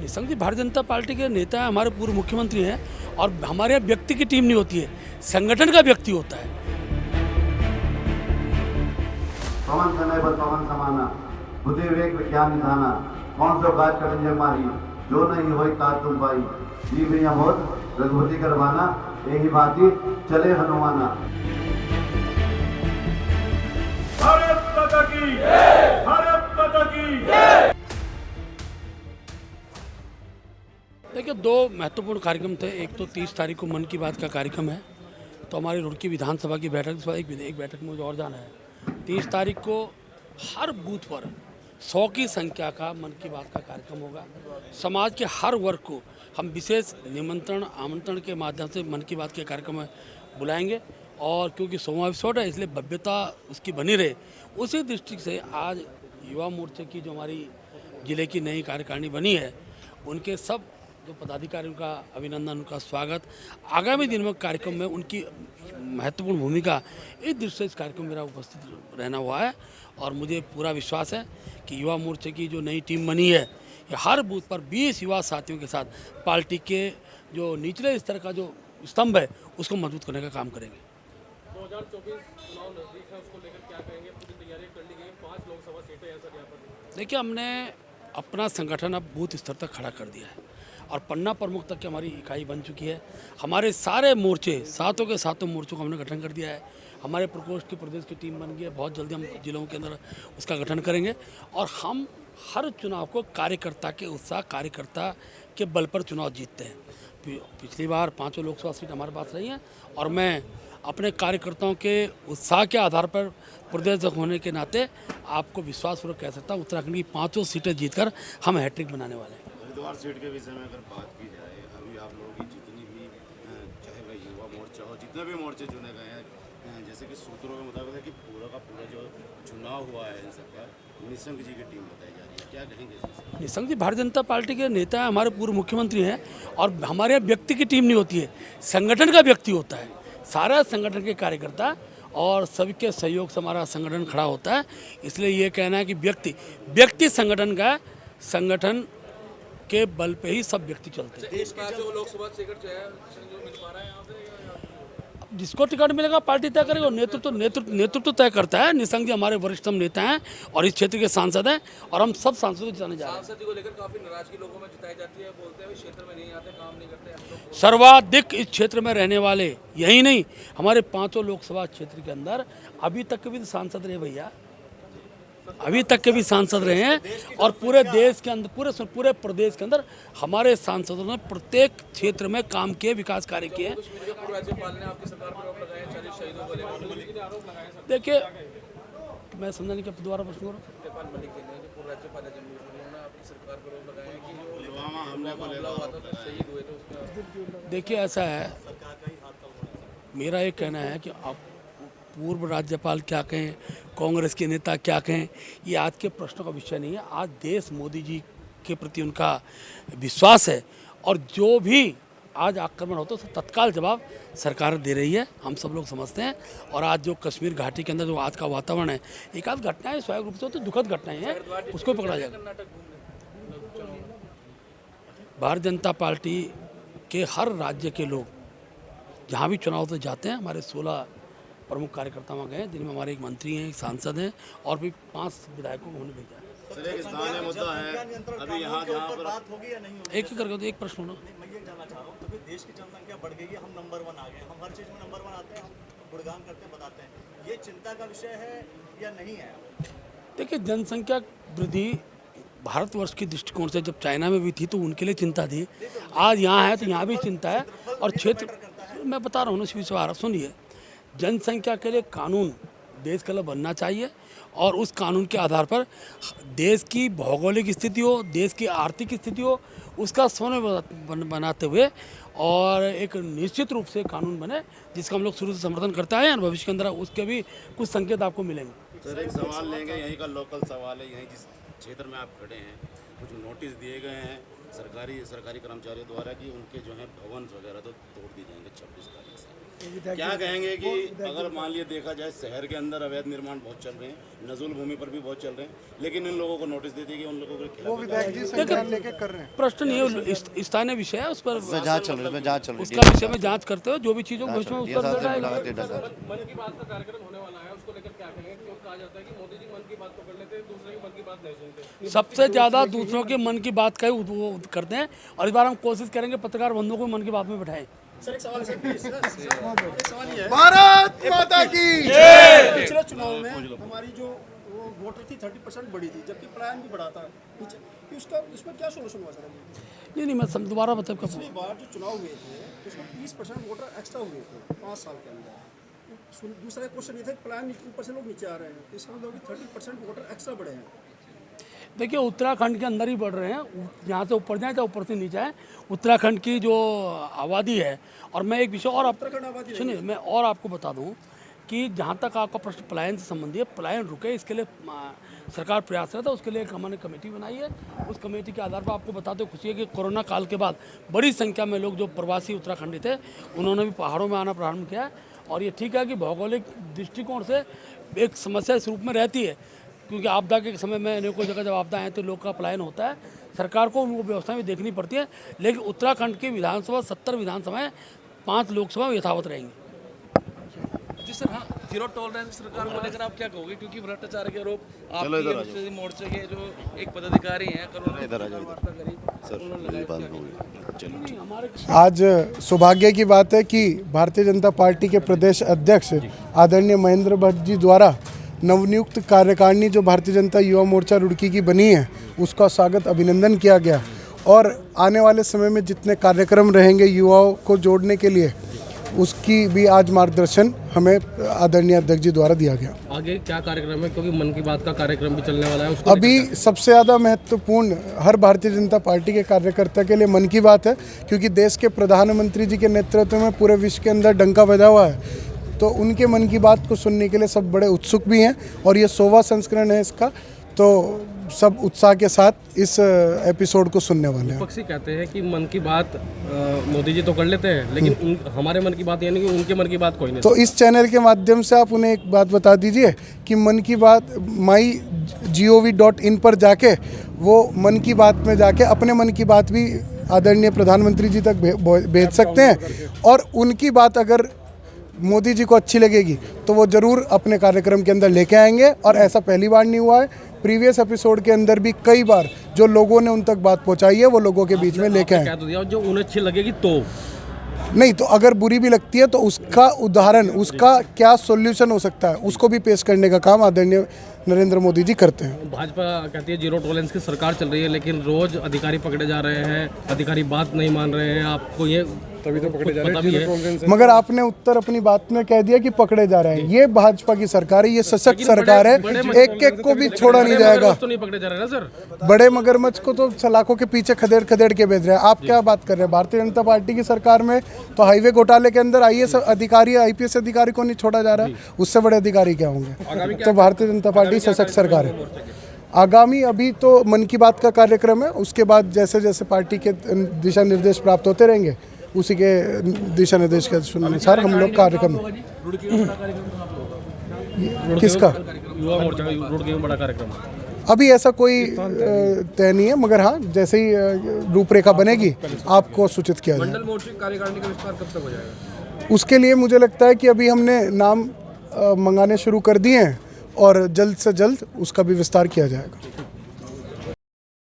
निशंक जी Bharatiya Janata party के नेता हैं, हमारे पूर्व मुख्यमंत्री हैं और हमारे यहाँ व्यक्ति की टीम नहीं होती है, संगठन का व्यक्ति होता है। पवन समय पर पवन समाना, बुद्धि विवेक विज्ञान निधाना, कौन सो काज कर जग माही, जो नहीं होई काज तुम पाई, जी भैया मोद रघुपति करवाना, यही भांति चले हनुमाना। भारत माता की जय, भारत माता की जय। देखिए, दो महत्वपूर्ण कार्यक्रम थे। एक तो 30 तारीख को मन की बात का कार्यक्रम है, तो हमारी रुड़की विधानसभा की बैठक के बाद एक बैठक में मुझे और जाना है। 30 तारीख को हर बूथ पर 100 की संख्या का मन की बात का कार्यक्रम होगा। समाज के हर वर्ग को हम विशेष निमंत्रण आमंत्रण के माध्यम से मन की बात के कार्यक्रम में बुलाएंगे और क्योंकि 100वां एपिसोड है इसलिए भव्यता उसकी बनी रहे, उसी दृष्टि से आज युवा मोर्चे की जो हमारी जिले की नई कार्यकारिणी बनी है, उनके सब जो पदाधिकारियों का अभिनंदन, उनका स्वागत। आगामी दिन में कार्यक्रम में उनकी महत्वपूर्ण भूमिका, इस दृष्टि से इस कार्यक्रम में मेरा उपस्थित रहना हुआ है और मुझे पूरा विश्वास है कि युवा मोर्चे की जो नई टीम बनी है, ये हर बूथ पर 20 युवा साथियों के साथ पार्टी के जो निचले स्तर का जो स्तंभ है उसको मजबूत करने का काम करेंगे। 2024 चुनाव नजदीक है, उसको लेकर क्या कहेंगे? पूरी तैयारियां कर ली गई हैं, 5 लोकसभा सीटें हैं सर यहाँ पर। देखिए, हमने अपना संगठन अब बूथ स्तर तक खड़ा कर दिया है और पन्ना प्रमुख तक की हमारी इकाई बन चुकी है। हमारे सारे मोर्चे, सातों के सातों मोर्चों को हमने गठन कर दिया है। हमारे प्रकोष्ठ की प्रदेश की टीम बन गई है। बहुत जल्दी हम जिलों के अंदर उसका गठन करेंगे और हम हर चुनाव को कार्यकर्ता के उत्साह, कार्यकर्ता के बल पर चुनाव जीतते हैं। पिछली बार 5 लोकसभा सीट हमारे पास रही हैं और मैं अपने कार्यकर्ताओं के उत्साह के आधार पर प्रदेश होने के नाते आपको विश्वासपूर्वक कह सकता हूँ, उत्तराखंड की 5 सीटें जीतकर हम हैट्रिक बनाने वाले हैं। हरिद्वार सीट के विषय में अगर बात की जाए, अभी आप लोगों की जितनी भी चाहे वह युवा मोर्चा हो, जितने भी मोर्चे चुने गए हैं, जैसे कि सूत्रों के मुताबिक है कि पूरा का पूरा जो चुनाव हुआ है इन सबका निशंक जी की टीम बताई जा रही है, क्या कहेंगे? निशंक जी भारतीय जनता पार्टी के नेता हैं, हमारे पूर्व मुख्यमंत्री हैं और हमारे यहाँ व्यक्ति की टीम नहीं होती है, संगठन का व्यक्ति होता है। सारा संगठन के कार्यकर्ता और सभी के सहयोग से हमारा संगठन खड़ा होता है। इसलिए ये कहना है कि व्यक्ति संगठन का, संगठन के बल पे ही सब व्यक्ति चलते हैं। देश का जो लोकसभा टिकट जो मिल पा रहा है यहाँ से, जिसको टिकट मिलेगा पार्टी तय करेगा। नेतृत्व तय करता है। निशंक जी हमारे वरिष्ठतम नेता हैं और इस क्षेत्र के सांसद हैं और हम सब सांसदों को जिताने जा रहे हैं। सांसद जी को लेकर काफी नाराजगी लोगों में जताई जाती है, बोलते हैं क्षेत्र में नहीं आते, काम नहीं करते हम लोग। सर्वाधिक इस क्षेत्र में रहने वाले, यही नहीं हमारे 5 लोकसभा क्षेत्र के अंदर अभी तक के भी तो सांसद रहे भैया, अभी तक के भी सांसद रहे हैं और पूरे देश के अंदर, पूरे प्रदेश के अंदर हमारे सांसदों ने प्रत्येक क्षेत्र में काम किए, विकास कार्य किए हैं। राज्यपाल ने आपकी सरकार पर आरोप लगाए, 40 शहीदों को लेकर आरोप लगाए हैं। देखिए, मैं समझा नहीं, क्या दोबारा प्रश्न हो रहा है? सत्यपाल मलिक ने जो पूर्व राज्यपाल है जम्मू कश्मीर, उन्होंने आपकी सरकार पर आरोप लगाए हैं कि जो पुलवामा हमले को हमला हुआ था तो शहीद हुए थे उसमें। देखिए, ऐसा है, मेरा ये कहना है कि आप पूर्व राज्यपाल क्या कहें, कांग्रेस के नेता क्या कहें, ये आज के प्रश्नों का विषय नहीं है। आज देश मोदी जी के प्रति उनका विश्वास है और जो भी आज आक्रमण होता है उसका तत्काल जवाब सरकार दे रही है, हम सब लोग समझते हैं। और आज जो कश्मीर घाटी के अंदर जो आज का वातावरण है, एक आध घटनाएं स्वाभाविक रूप से तो दुखद घटनाएं हैं, उसको पकड़ा जाएगा। भारतीय जनता पार्टी के हर राज्य के लोग जहाँ भी चुनाव से जाते हैं, हमारे 16 प्रमुख कार्यकर्ता वहाँ गए, जिनमें हमारे एक मंत्री हैं, एक सांसद हैं और भी 5 विधायकों को उन्होंने भेजा है। सर, एक स्थानीय मुद्दा है अभी यहाँ जहाँ पर बात होगी या नहीं होगी? एक ही करके तो एक प्रश्न होना। मैं ये जानना चाह रहा हूँ, अभी देश की जनसंख्या बढ़ गई है, हम नंबर 1 आ गए, हम हर चीज़ में नंबर 1 आते हैं, हम गुणगान करते हैं, बताते हैं, ये चिंता का विषय है या नहीं है? देखिए, जनसंख्या वृद्धि भारतवर्ष के दृष्टिकोण से जब चाइना में भी थी तो उनके लिए चिंता थी, आज यहाँ है तो यहाँ भी चिंता है। और क्षेत्र, मैं बता रहा हूँ इस विषय में, सुनिए, जनसंख्या के लिए कानून देश के लिए बनना चाहिए और उस कानून के आधार पर देश की भौगोलिक स्थिति हो, देश की आर्थिक स्थिति हो, उसका समन्वय बनाते हुए और एक निश्चित रूप से कानून बने जिसका हम लोग शुरू से समर्थन करते आए हैं और भविष्य के अंदर उसके भी कुछ संकेत आपको मिलेंगे। सर, एक सवाल लेंगे, यहीं का लोकल सवाल है, यहीं जिस क्षेत्र में आप खड़े हैं, कुछ नोटिस दिए गए हैं सरकारी कर्मचारियों द्वारा कि उनके जो है भवन वगैरह तो तोड़ दिए जाएंगे 26 तारीख से। क्या कहेंगे कि अगर मान लिया देखा जाए शहर के अंदर अवैध निर्माण बहुत चल रहे हैं, नजुल भूमि पर भी बहुत चल रहे हैं, लेकिन इन लोगों को नोटिस दे दिया कि उन लोगों के खिलाफ प्रश्न नहीं है, स्थानीय विषय है, उस पर जांच चल रही है, जांच चल रही उसका विषय में जांच करते हो, जो भी चीज़ों को उसमें उत्तर देना है। मन की बात का कार्यक्रम होने वाला है, उसको लेकर क्या कहेंगे? क्यों कहा जाता है कि मोदी जी मन की बात तो कर लेते हैं, दूसरे की मन की बात नहीं सुनते। सबसे ज़्यादा दूसरों के मन की बात का ही वो करते हैं, और इस बार हम कोशिश करेंगे पत्रकार बंधुओं को मन की बात में बैठाएं। सर एक सवाल है, सवाल ये है, भारत माता की पिछले चुनाव में हमारी जो वो वोटर थी 30% बढ़ी थी, जबकि प्लान भी बढ़ा था नीचे, कि उसका इसमें क्या सोल्यूशन हुआ सर? नहीं मैं दोबारा बताओ कब। पिछली बार जो चुनाव हुए थे उसमें 30% वोटर एक्स्ट्रा हुए थे 5 साल के अंदर। दूसरा क्वेश्चन ये था कि प्लान ऊपर से लोग नीचे आ रहे हैं, इसका मतलब 30% वोटर एक्स्ट्रा बढ़े हैं। देखिए उत्तराखंड के अंदर ही बढ़ रहे हैं, यहाँ से ऊपर जाए चाहे ऊपर से नीचे आए, उत्तराखंड की जो आबादी है। और मैं एक विषय और आप सुनिए, मैं और आपको बता दूं कि जहाँ तक आपका प्रश्न पलायन से संबंधी है, पलायन रुके इसके लिए सरकार प्रयासरत है। उसके लिए हमने कमेटी बनाई है, उस कमेटी के आधार पर आपको बताते हुए खुशी है कि कोरोना काल के बाद बड़ी संख्या में लोग जो प्रवासी उत्तराखंडी थे उन्होंने भी पहाड़ों में आना प्रारंभ किया है। और ये ठीक है कि भौगोलिक दृष्टिकोण से एक समस्या इस रूप में रहती है, क्योंकि आपदा के समय में अनेकों जगह जब आपदा है तो लोग का पलायन होता है, सरकार को उनको व्यवस्था भी देखनी पड़ती है। लेकिन उत्तराखंड की विधानसभा 70 विधानसभाएं 5 लोकसभा यथावत रहेंगी। जी सर, हाँ, जीरो टॉलरेंस सरकार को लेकर आप क्या कहोगे? क्योंकि भ्रष्टाचार के आरोप आपके मोर्चे के जो एक पदाधिकारी हैं आज सौभाग्य की बात है कि भारतीय जनता पार्टी के प्रदेश अध्यक्ष आदरणीय महेंद्र भट्ट जी द्वारा नवनियुक्त कार्यकारिणी जो भारतीय जनता युवा मोर्चा रुड़की की बनी है उसका स्वागत अभिनंदन किया गया। और आने वाले समय में जितने कार्यक्रम रहेंगे युवाओं को जोड़ने के लिए, उसकी भी आज मार्गदर्शन हमें आदरणीय अध्यक्ष जी द्वारा दिया गया। आगे क्या कार्यक्रम है, क्योंकि मन की बात का कार्यक्रम भी चलने वाला है उसको अभी सबसे ज़्यादा महत्वपूर्ण हर भारतीय जनता पार्टी के कार्यकर्ता के लिए मन की बात है, क्योंकि देश के प्रधानमंत्री जी के नेतृत्व में पूरे विश्व के अंदर डंका बजा हुआ है। तो उनके मन की बात को सुनने के लिए सब बड़े उत्सुक भी हैं, और ये 100वां संस्करण है इसका, तो सब उत्साह के साथ इस एपिसोड को सुनने वाले हैं। पक्षी कहते हैं कि मन की बात मोदी जी तो कर लेते हैं, लेकिन हमारे मन की बात यानी कि उनके मन की बात कोई नहीं। तो इस चैनल के माध्यम से आप उन्हें एक बात बता दीजिए कि मन की बात mygov.in पर जाके वो मन की बात में जाके अपने मन की बात भी आदरणीय प्रधानमंत्री जी तक भेज सकते हैं। और उनकी बात अगर मोदी जी को अच्छी लगेगी तो वो ज़रूर अपने कार्यक्रम के अंदर लेके आएंगे। और ऐसा पहली बार नहीं हुआ है, प्रीवियस एपिसोड के अंदर भी कई बार जो लोगों ने उन तक बात पहुंचाई है वो लोगों के बीच में लेके आए। जो उन्हें अच्छी लगेगी तो नहीं, तो अगर बुरी भी लगती है तो उसका उदाहरण, उसका क्या सॉल्यूशन हो सकता है, उसको भी पेश करने का काम आदरणीय नरेंद्र मोदी जी करते हैं। भाजपा कहती है जीरो टॉलरेंस की सरकार चल रही है, लेकिन रोज अधिकारी पकड़े जा रहे हैं, अधिकारी बात नहीं मान रहे हैं। आपको ये तभी तो पकड़े जा रहे हैं, मगर आपने उत्तर अपनी बात में कह दिया कि पकड़े जा रहे हैं। ये भाजपा की सरकार है, ये सशक्त सरकार है, एक एक को भी छोड़ा नहीं जाएगा। तो नहीं पकड़े जा रहे हैं ना सर, बड़े मगरमच्छ को तो सलाखों के पीछे खदेड़ खदेड़ के भेज रहे हैं। आप क्या बात कर रहे हैं? भारतीय जनता पार्टी की सरकार में तो हाईवे घोटाले के अंदर IAS अधिकारी, IPS अधिकारी को नहीं छोड़ा जा रहा है, उससे बड़े अधिकारी क्या होंगे? तो भारतीय जनता पार्टी सशक्त सरकार है। आगामी अभी तो मन की बात का कार्यक्रम है, उसके बाद जैसे जैसे पार्टी के दिशा निर्देश प्राप्त होते रहेंगे उसी के दिशा निर्देश के अनुसार हम लोग कार्यक्रम। किसका? युवा मोर्चा का रुड़की में बड़ा कार्यक्रम अभी ऐसा कोई तय नहीं है, मगर हाँ जैसे ही रूपरेखा बनेगी आपको सूचित किया जाएगा। मंडल मोर्चा कार्यकारिणी का विस्तार कब तक हो जाएगा? उसके लिए मुझे लगता है कि अभी हमने नाम मंगाने शुरू कर दिए हैं और जल्द से जल्द उसका भी विस्तार किया जाएगा।